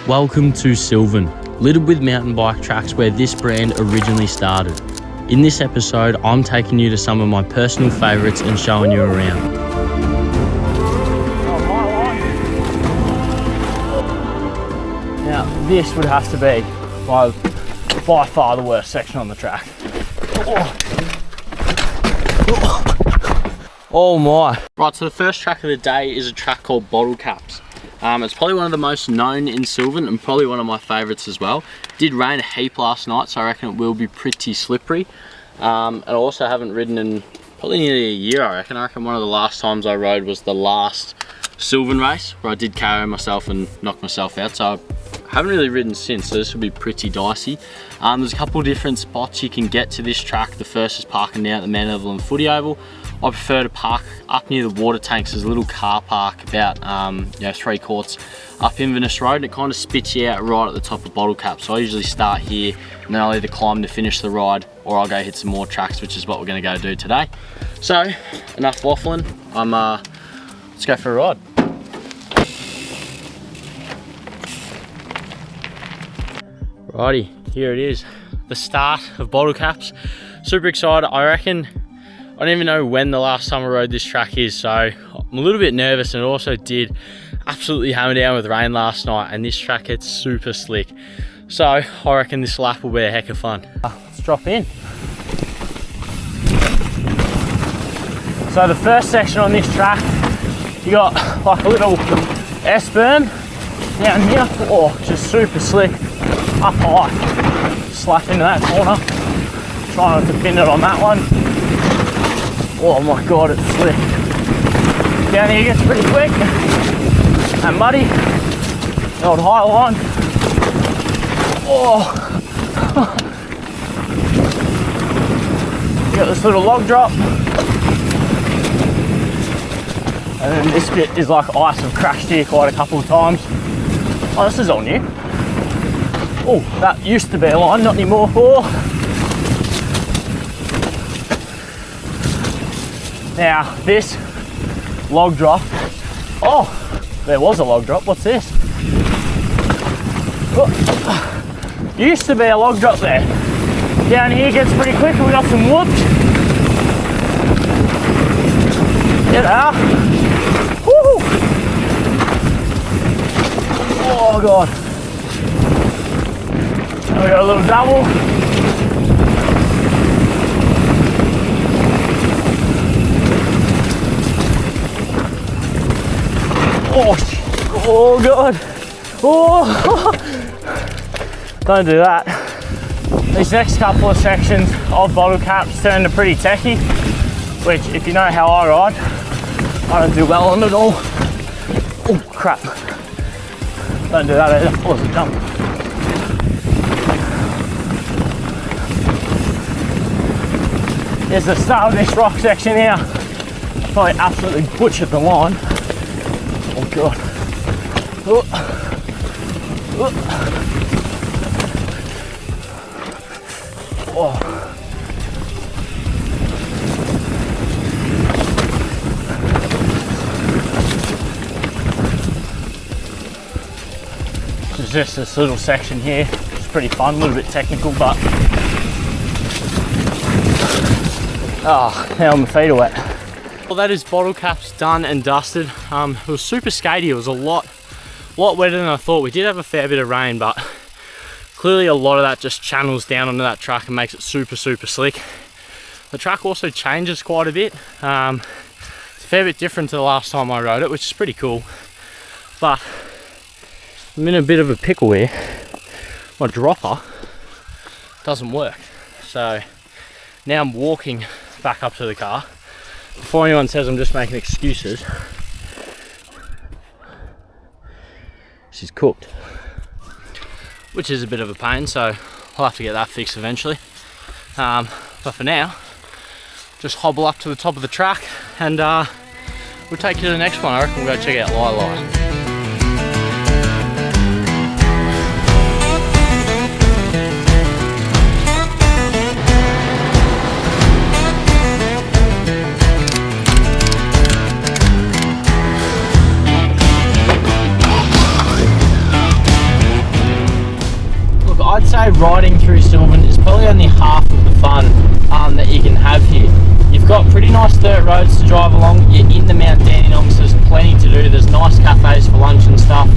Welcome to Silven, littered with mountain bike tracks where this brand originally started. In this episode, I'm taking you to some of my personal favourites and showing you around. Now, this would have to be by far the worst section on the track. Oh my. Right, so the first track of the day is a track called Bottle Caps. It's probably one of the most known in Silven and probably one of my favourites as well. It did rain a heap last night, so I reckon it will be pretty slippery. And I also haven't ridden in probably nearly a year, I reckon. I reckon one of the last times I rode was the last Silven race where I did KO myself and knock myself out. So I haven't really ridden since, so this will be pretty dicey. There's a couple of different spots you can get to this track. The first is parking down at the Mount Evelyn Footy Oval. I prefer to park up near the water tanks. There's a little car park about 3 courts up Inverness Road, and it kind of spits you out right at the top of Bottle Cap. So I usually start here and then I'll either climb to finish the ride or I'll go hit some more tracks, which is what we're going to go do today. So enough waffling, let's go for a ride. Righty, here it is, the start of Bottle Caps. Super excited. I don't even know when the last time I rode this track is, so I'm a little bit nervous, and it also did absolutely hammer down with rain last night, and this track gets super slick. So I reckon this lap will be a heck of fun. Let's drop in. So the first section on this track, you got like a little S-berm down here, just super slick, up high, slap into that corner, try not to pin it on that one. Oh my god, it's slick. Down here gets pretty quick and muddy. The old high line. Oh. You got this little log drop. And then this bit is like ice. I've crashed here quite a couple of times. Oh, this is all new. Oh, that used to be a line, not anymore. Oh. Now this log drop, there was a log drop, what's this? Oh, used to be a log drop there. Down here gets pretty quick, we got some whoops. Get out. Woo! Oh god. And we got a little double. Oh god, oh, don't do that. These next couple of sections of Bottle Caps turn to pretty techie, which if you know how I ride, I don't do well on it all. Oh crap, don't do that either, that was a jump. Here's the start of this rock section here. I probably absolutely butchered the line. Oh god. Oh. Oh. Oh. There's just this little section here. It's pretty fun, a little bit technical, but now my feet are wet. Well, that is Bottle Caps done and dusted. It was super skatey. It was a lot wetter than I thought. We did have a fair bit of rain, but clearly a lot of that just channels down onto that track and makes it super slick. The track also changes quite a bit. It's a fair bit different to the last time I rode it, which is pretty cool. But I'm in a bit of a pickle here. My dropper doesn't work. So now I'm walking back up to the car. Before anyone says I'm just making excuses, she's cooked, which is a bit of a pain, so I'll have to get that fixed eventually. But for now, just hobble up to the top of the track and we'll take you to the next one. I reckon we'll go check out Lila. I'd say riding through Silven is probably only half of the fun that you can have here. You've got pretty nice dirt roads to drive along. You're in the Mount Dandenong, so there's plenty to do. There's nice cafes for lunch and stuff.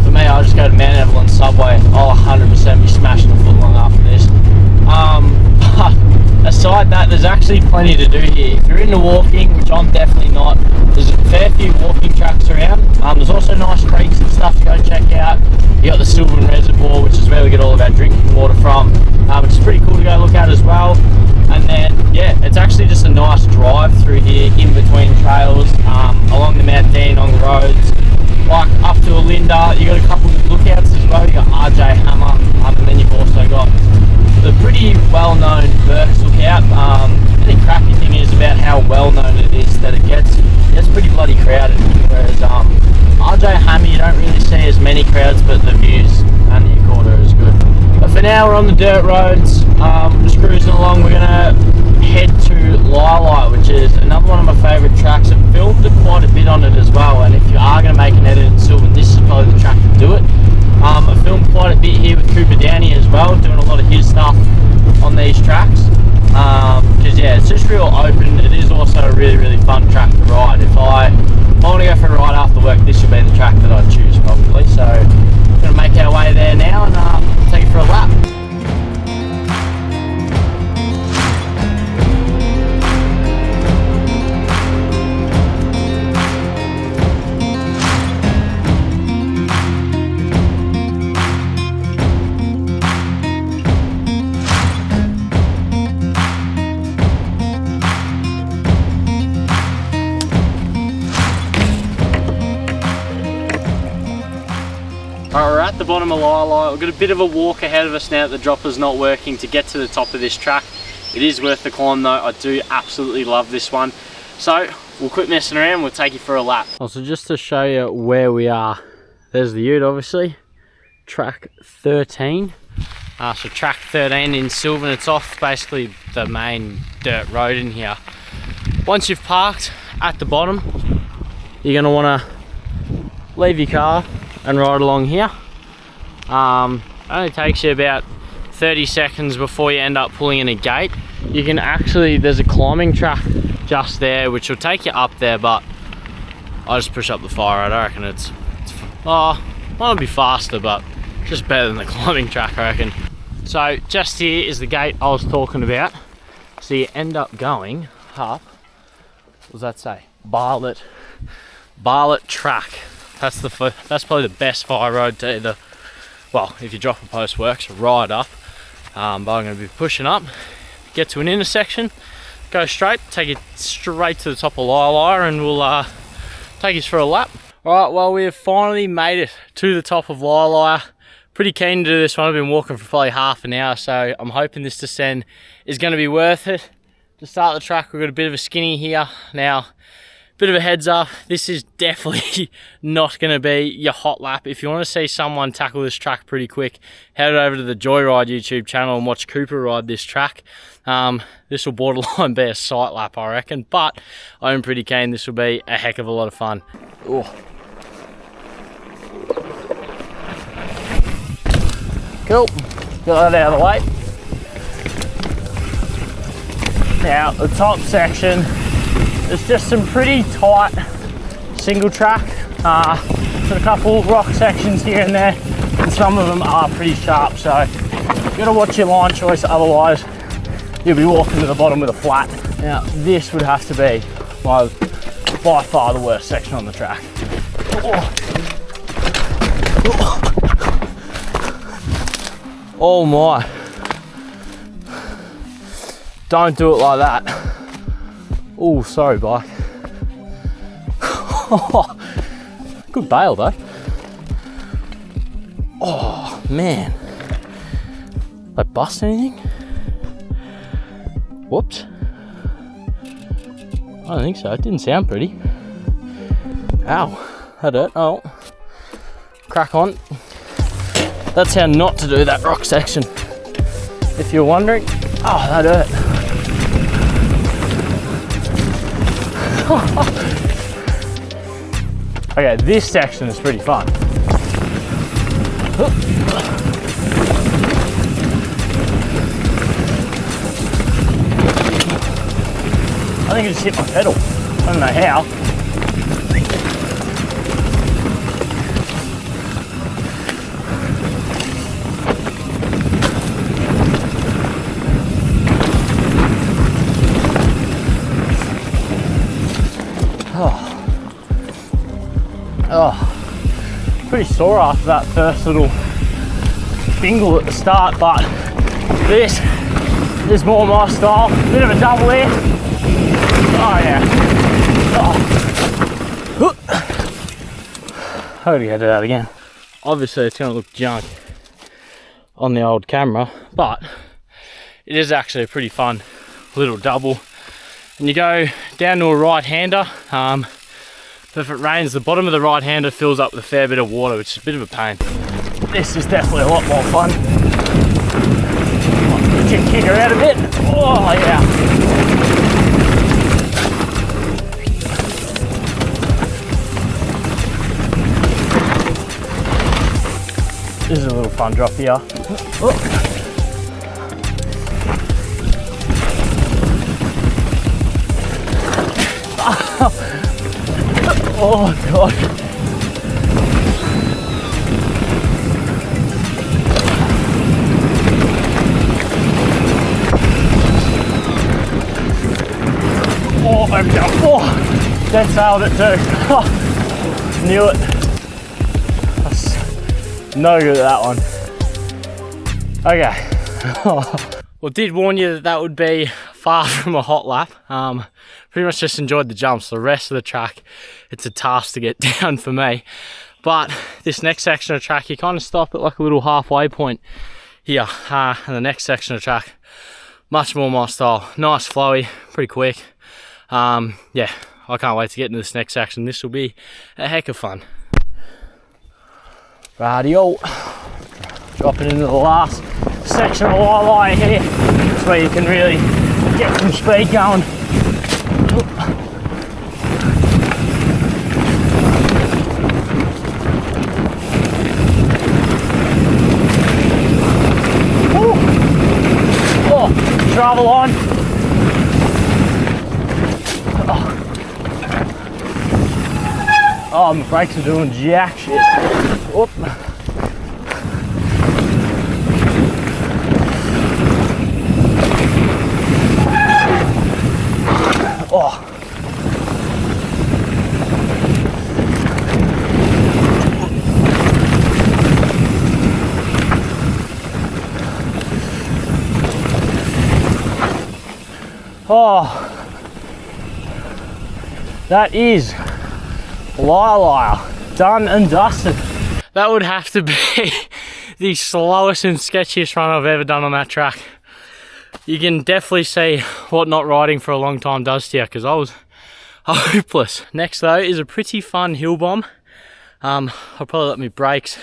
For me, I'll just go to Mount Evelyn Subway. I'll 100% be smashing a footlong after this. But aside that, there's actually plenty to do here. If you're into walking, which I'm definitely not, there's a fair few walking tracks around. There's also nice creeks and stuff to go check out. You got the Silven Reservoir, which is where we get all of our drinking water from, which is pretty cool to go look at as well. And then, yeah, it's actually just a nice drive through here in between trails, along the Mount Dandenong roads, like up to Alinda. You got a couple of lookouts as well. You got RJ Hammer, and then you've also got the pretty well-known Burke's lookout. The crappy thing is about how well-known it is that it gets pretty bloody crowded, whereas RJ Hammer you don't really see as many crowds, but the views and the quarter is good. But for now we're on the dirt roads, just cruising along. We're gonna head to Lili, which is another one of my favourite tracks. I've filmed quite a bit on it as well, and if you are going to make an edit in Silven, this is probably the track to do it. I filmed quite a bit here with Cooper Downey as well, doing a lot of his stuff on these tracks. Because yeah, it's just real open. It is also a really fun track to ride. If I want to go for a ride after work, this would be the track that I'd choose probably. So we're going to make our way there now and take it for a lap. Alright, we're at the bottom of Lili. We've got a bit of a walk ahead of us now that the dropper's not working to get to the top of this track. It is worth the climb though. I do absolutely love this one. So we'll quit messing around, we'll take you for a lap. Also, just to show you where we are, there's the ute obviously, track 13. So track 13 in Silven, it's off basically the main dirt road in here. Once you've parked at the bottom, you're going to want to leave your car and ride along here. Only takes you about 30 seconds before you end up pulling in a gate. You can actually, there's a climbing track just there which will take you up there, but I just push up the fire road. I reckon it's might be faster, but just better than the climbing track, I reckon. So just here is the gate I was talking about. So you end up going up, what does that say? Bartlett track. That's probably the best fire road to either, well, if you drop a post works, ride up. But I'm going to be pushing up, get to an intersection, go straight, take it straight to the top of Lili, and we'll take us for a lap. Alright, well, we have finally made it to the top of Lili. Pretty keen to do this one. I've been walking for probably half an hour, so I'm hoping this descent is going to be worth it. To start the track, we've got a bit of a skinny here. Now, bit of a heads up, this is definitely not going to be your hot lap. If you want to see someone tackle this track pretty quick, head over to the Joyride YouTube channel and watch Cooper ride this track. This will borderline be a sight lap, I reckon, but I'm pretty keen this will be a heck of a lot of fun. Ooh. Cool, got that out of the way. Now, the top section, there's just some pretty tight single track. There's a couple rock sections here and there, and some of them are pretty sharp, so you've got to watch your line choice, otherwise you'll be walking to the bottom with a flat. Now, this would have to be by far the worst section on the track. Oh my. Don't do it like that. Oh, sorry, bike. Good bail though. Oh man. Did I bust anything? Whoops. I don't think so. It didn't sound pretty. Ow. That hurt. Oh. Crack on. That's how not to do that rock section. If you're wondering. Oh, that hurt. Okay, this section is pretty fun. I think I just hit my pedal. I don't know how. Oh, pretty sore after that first little bingle at the start, but this is more my style. Bit of a double here. Oh yeah. Oh. I gotta do that again. Obviously it's gonna look junk on the old camera, but it is actually a pretty fun little double. And you go down to a right-hander. If it rains, the bottom of the right-hander fills up with a fair bit of water, which is a bit of a pain. This is definitely a lot more fun. Just kick her out a bit. Oh yeah. This is a little fun drop here. Oh. Oh god. Oh, I'm down. Oh, dead sailed it too. Oh, knew it. That's no good at that one. Okay. Well, did warn you that would be far from a hot lap. Pretty much just enjoyed the jumps. The rest of the track, it's a task to get down for me. But this next section of track, you kind of stop at like a little halfway point here. And the next section of track, much more my style. Nice, flowy, pretty quick. Yeah, I can't wait to get into this next section. This will be a heck of fun. Radio. Dropping into the last section of lie here. That's where you can really get some speed going. Oh, travel on. Oh, my brakes are doing jack shit. Oop. Oh. Oh. That is Liar, done and dusted. That would have to be the slowest and sketchiest run I've ever done on that track. You can definitely see what not riding for a long time does to you, because I was hopeless. Next though is a pretty fun hill bomb. I'll probably let my brakes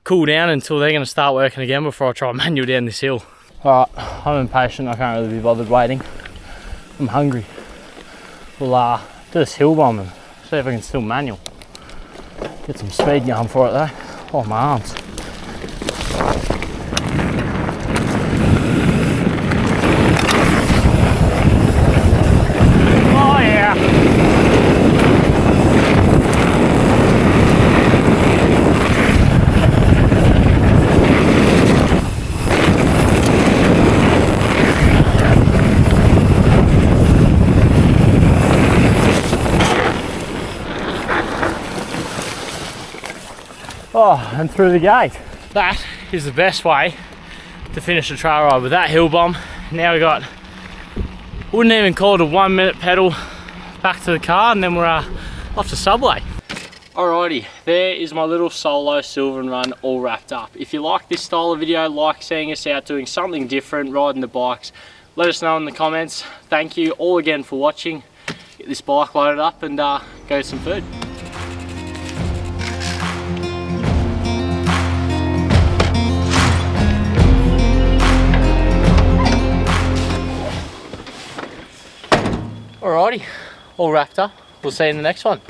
cool down until they're going to start working again before I try and manual down this hill. Alright, I'm impatient, I can't really be bothered waiting. I'm hungry. We'll do this hill bomb and see if I can still manual. Get some speed going for it though. Oh, my arms. Oh yeah. Oh, and through the gate. That is the best way to finish a trail ride, with that hill bomb. Now we got, wouldn't even call it a 1 minute pedal back to the car, and then we're off to Subway. Alrighty, there is my little solo Silven run all wrapped up. If you like this style of video, like seeing us out doing something different, riding the bikes, let us know in the comments. Thank you all again for watching. Get this bike loaded up and go get some food. Alrighty, all wrapped up. We'll see you in the next one.